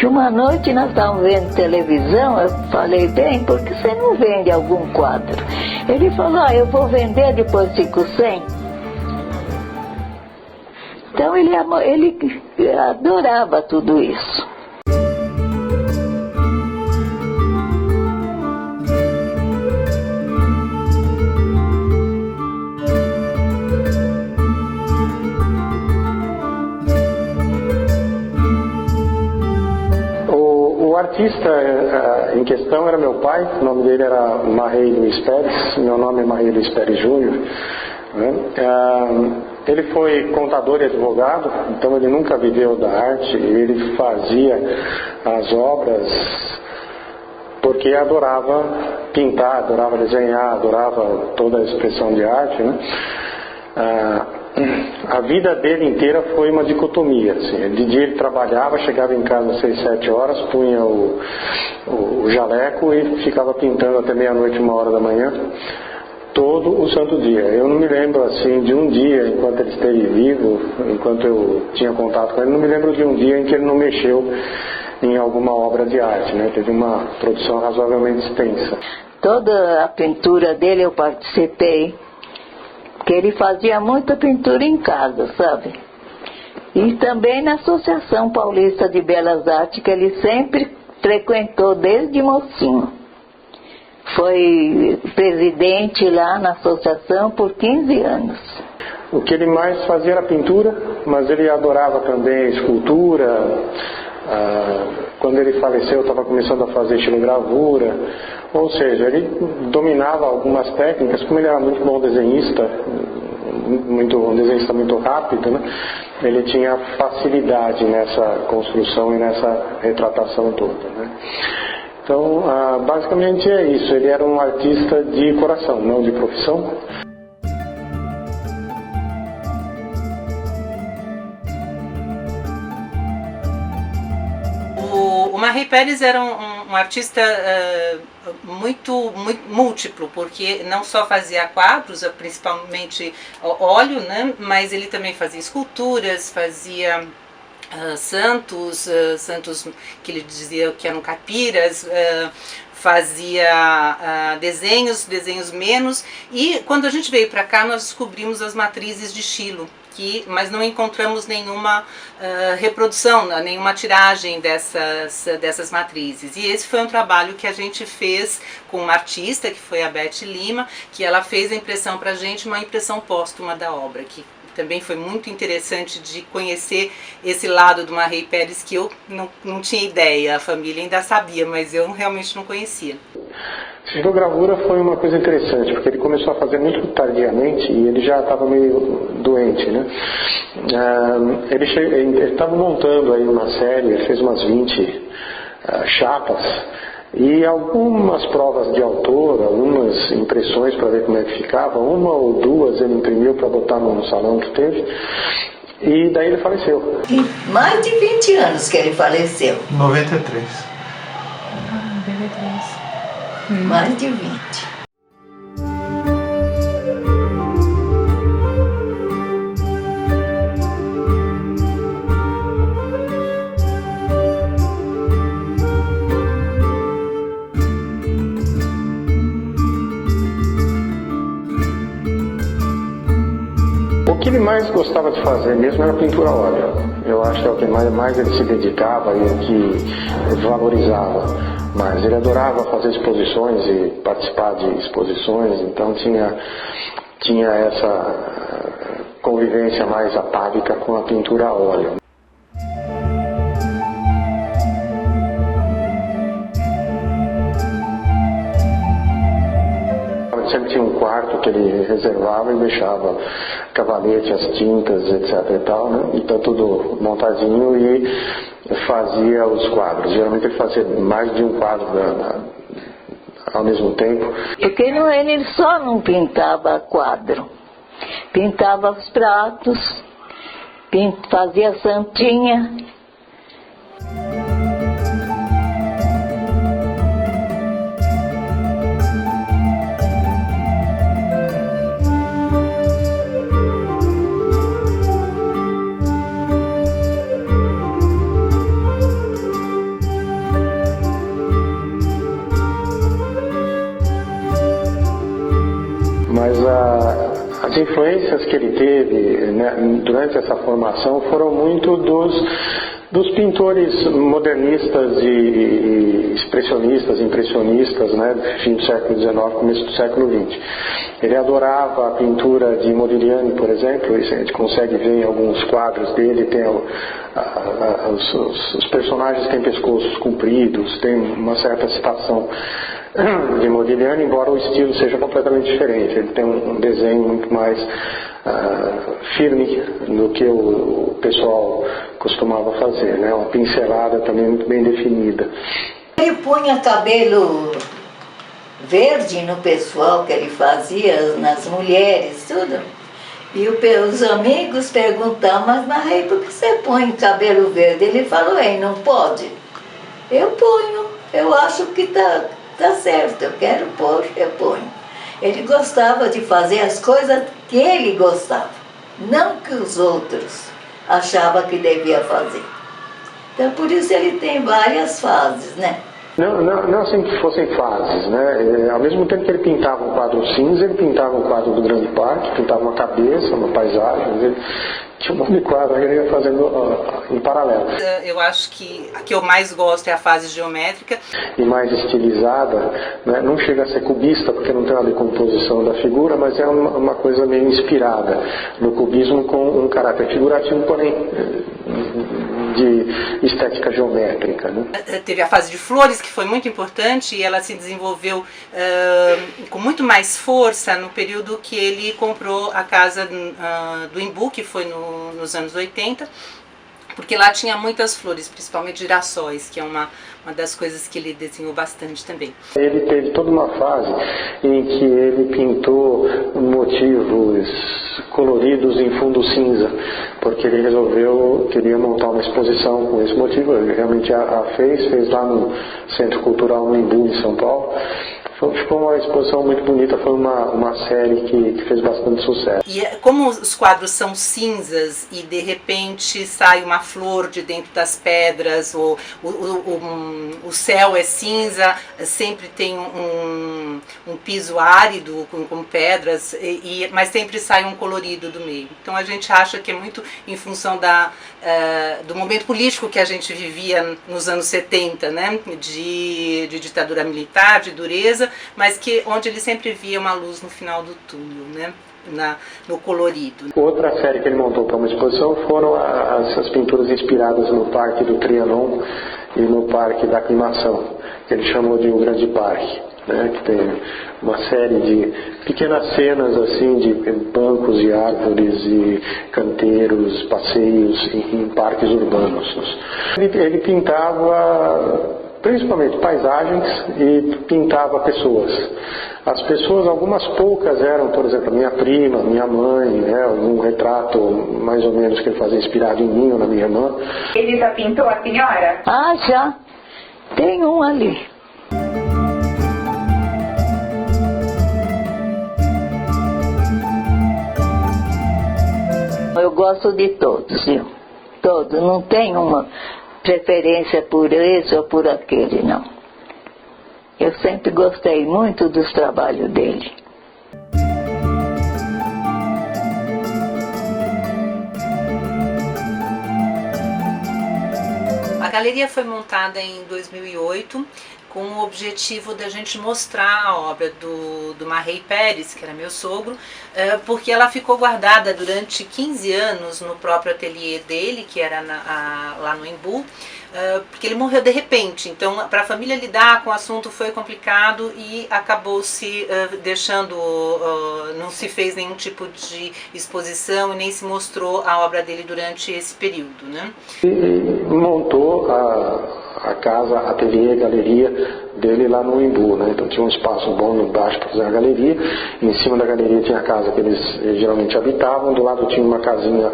que uma noite nós estávamos vendo televisão, eu falei, bem, por que você não vende algum quadro? Ele falou, eu vou vender, depois fico sem. Então ele adorava tudo isso. O artista em questão era meu pai, o nome dele era Marrei Luiz Pérez, meu nome é Marrei Luiz Pérez Júnior. Ele foi contador e advogado, então ele nunca viveu da arte, ele fazia as obras porque adorava pintar, adorava desenhar, adorava toda a expressão de arte, né? A vida dele inteira foi uma dicotomia, assim. De dia ele trabalhava, chegava em casa às 6, 7 horas, punha o jaleco e ficava pintando até meia-noite, 1h da manhã, todo o santo dia. Eu não me lembro assim de um dia, enquanto ele esteve vivo, enquanto eu tinha contato com ele, não me lembro de um dia em que ele não mexeu em alguma obra de arte, né? Teve uma produção razoavelmente extensa. Toda a pintura dele eu participei, porque ele fazia muita pintura em casa, sabe? E também na Associação Paulista de Belas Artes, que ele sempre frequentou desde mocinho. Foi presidente lá na associação por 15 anos. O que ele mais fazia era pintura, mas ele adorava também escultura. Quando ele faleceu, eu estava começando a fazer estilogravura, ou seja, ele dominava algumas técnicas, como ele era muito bom desenhista, um desenhista muito rápido, né? Ele tinha facilidade nessa construção e nessa retratação toda, né? Então, basicamente é isso, ele era um artista de coração, não de profissão. O Marrei Pérez era um artista muito múltiplo, porque não só fazia quadros, principalmente óleo, né, mas ele também fazia esculturas, fazia santos que ele dizia que eram capiras, fazia desenhos menos, e quando a gente veio para cá nós descobrimos as matrizes de estilo, mas não encontramos nenhuma reprodução, nenhuma tiragem dessas matrizes. E esse foi um trabalho que a gente fez com uma artista, que foi a Beth Lima, que ela fez a impressão para a gente, uma impressão póstuma da obra, que também foi muito interessante de conhecer esse lado do Marrei Pérez, que eu não tinha ideia, a família ainda sabia, mas eu realmente não conhecia. Estilogravura foi uma coisa interessante, porque ele começou a fazer muito tardiamente e ele já estava meio doente, né? Ele estava montando aí uma série, ele fez umas 20 chapas e algumas provas de autor, algumas impressões para ver como é que ficava, uma ou duas ele imprimiu para botar no salão que teve. E daí ele faleceu. Mais de 20 anos que ele faleceu. 93. 93. Mais de 20. O que ele mais gostava de fazer mesmo era pintura a óleo. Eu acho que é o que mais ele se dedicava e o que valorizava. Mas ele adorava fazer exposições e participar de exposições, então tinha essa convivência mais atávica com a pintura a óleo. Sempre tinha um quarto que ele reservava e deixava cavalete, as tintas, etc. e tal, né? Então tudo montadinho e fazia os quadros. Geralmente ele fazia mais de um quadro ao mesmo tempo. Porque ele só não pintava quadro, pintava os pratos, fazia santinha. influências que ele teve, né, durante essa formação foram muito dos pintores modernistas e expressionistas, impressionistas, né, do fim do século XIX, começo do século XX. Ele adorava a pintura de Modigliani, por exemplo, isso a gente consegue ver em alguns quadros dele, tem os personagens têm pescoços compridos, tem uma certa citação de Modigliani, embora o estilo seja completamente diferente. Ele tem um desenho muito mais firme do que o pessoal costumava fazer, né? Uma pincelada também muito bem definida. Ele punha cabelo verde no pessoal que ele fazia, nas mulheres, tudo. E os amigos perguntavam, mas Marrei, por que você põe cabelo verde? Ele falou, não pode. Eu ponho, eu acho que tá certo, eu quero pôr, eu ponho. Ele gostava de fazer as coisas que ele gostava, não que os outros achavam que devia fazer. Então por isso ele tem várias fases, né? Não assim que fossem fases, né? Ao mesmo tempo que ele pintava um quadro cinza, ele pintava um quadro do Grande Parque, pintava uma cabeça, uma paisagem, ele tinha um monte de quadro que ele ia fazendo em paralelo. Eu acho que a que eu mais gosto é a fase geométrica. E mais estilizada, né? Não chega a ser cubista porque não tem uma decomposição da figura, mas é uma coisa meio inspirada no cubismo com um caráter figurativo, porém de estética geométrica, né? Teve a fase de flores, que foi muito importante, e ela se desenvolveu com muito mais força no período que ele comprou a casa do Embu, que foi nos anos 80, porque lá tinha muitas flores, principalmente girassóis, que é uma das coisas que ele desenhou bastante também. Ele teve toda uma fase em que ele pintou motivos coloridos em fundo cinza, porque ele queria montar uma exposição com esse motivo. Ele realmente a fez lá no Centro Cultural no Embu, em São Paulo. Ficou uma exposição muito bonita, foi uma série que fez bastante sucesso. E como os quadros são cinzas e de repente sai uma flor de dentro das pedras, ou o céu é cinza, sempre tem um piso árido com pedras, mas sempre sai um colorido do meio. Então a gente acha que é muito em função do momento político que a gente vivia nos anos 70, né? De ditadura militar, de dureza, mas onde ele sempre via uma luz no final do túnel, né? No colorido. Outra série que ele montou para uma exposição foram as pinturas inspiradas no Parque do Trianon e no Parque da Aclimação, que ele chamou de O Grande Parque, né? Que tem uma série de pequenas cenas assim de bancos e árvores e canteiros, passeios em parques urbanos. Ele pintava principalmente paisagens e pintava pessoas. As pessoas, algumas poucas eram, por exemplo, minha prima, minha mãe, né, um retrato mais ou menos que ele fazia inspirado em mim ou na minha irmã. Ele já pintou a senhora? Ah, já. Tem um ali. Eu gosto de todos, viu? Todos, não tem uma preferência por esse ou por aquele, não. Eu sempre gostei muito dos trabalhos dele. A galeria foi montada em 2008 com o objetivo da gente mostrar a obra do Marrei Pérez, que era meu sogro, porque ela ficou guardada durante 15 anos no próprio ateliê dele, que era lá no Embu, porque ele morreu de repente. Então, para a família lidar com o assunto foi complicado e acabou se deixando, não se fez nenhum tipo de exposição e nem se mostrou a obra dele durante esse período, né? E montou a casa, a ateliê, a galeria dele lá no Embu, né? Então tinha um espaço bom embaixo para fazer a galeria, em cima da galeria tinha a casa que eles geralmente habitavam, do lado tinha uma casinha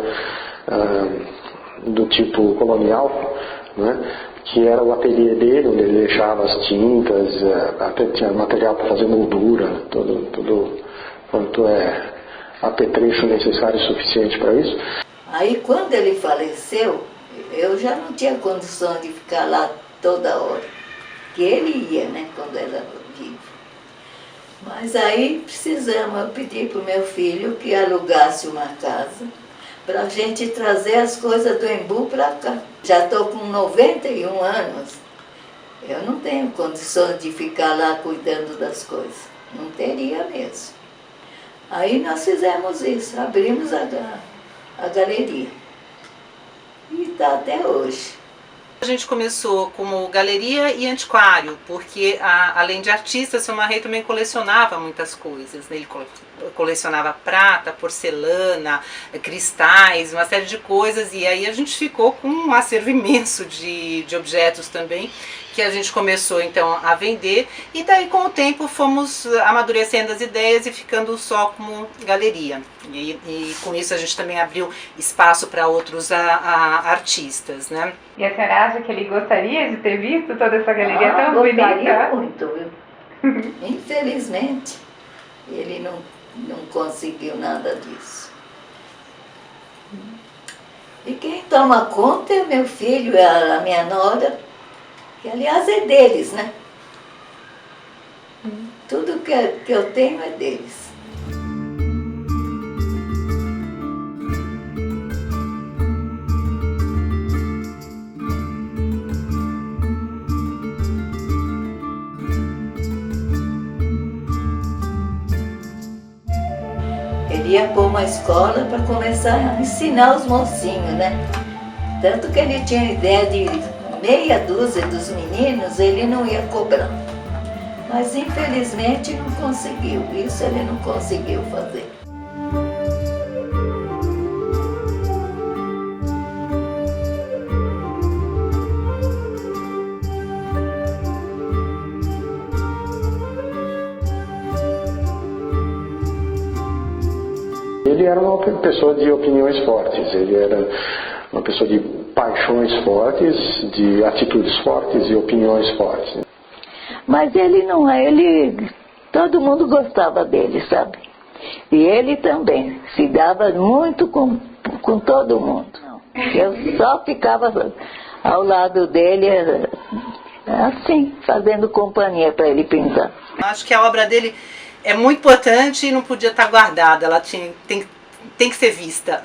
do tipo colonial, né? Que era o ateliê dele, onde ele deixava as tintas, até tinha material para fazer moldura, tudo quanto é apetrecho necessário e suficiente para isso. Aí quando ele faleceu, eu já não tinha condição de ficar lá toda hora, que ele ia, né, quando era vivo. Mas aí eu pedi para o meu filho que alugasse uma casa para a gente trazer as coisas do Embu para cá. Já estou com 91 anos, eu não tenho condições de ficar lá cuidando das coisas, não teria mesmo. Aí nós fizemos isso, abrimos a galeria e está até hoje. A gente começou como galeria e antiquário, porque além de artista, seu Marrei também colecionava muitas coisas, né? Ele colecionava prata, porcelana, cristais, uma série de coisas, e aí a gente ficou com um acervo imenso de objetos também, que a gente começou então a vender, e daí com o tempo fomos amadurecendo as ideias e ficando só como galeria. E com isso a gente também abriu espaço para outros artistas, né? E a senhora acha que ele gostaria de ter visto toda essa galeria tão bonita? Gostaria muito, viu? Infelizmente, ele não conseguiu nada disso. E quem toma conta é o meu filho, a minha nora, que aliás é deles, né? Tudo que eu tenho é deles. Ele ia pôr uma escola para começar a ensinar os mocinhos, né? Tanto que ele tinha ideia de meia dúzia dos meninos, ele não ia cobrar. Mas infelizmente não conseguiu, isso ele não conseguiu fazer. Ele era uma pessoa de opiniões fortes, ele era uma pessoa de paixões fortes, de atitudes fortes e opiniões fortes. Mas ele não é, todo mundo gostava dele, sabe? E ele também se dava muito com todo mundo. Eu só ficava ao lado dele, assim, fazendo companhia para ele pintar. Acho que a obra dele é muito importante e não podia estar guardada, ela tem que ser vista.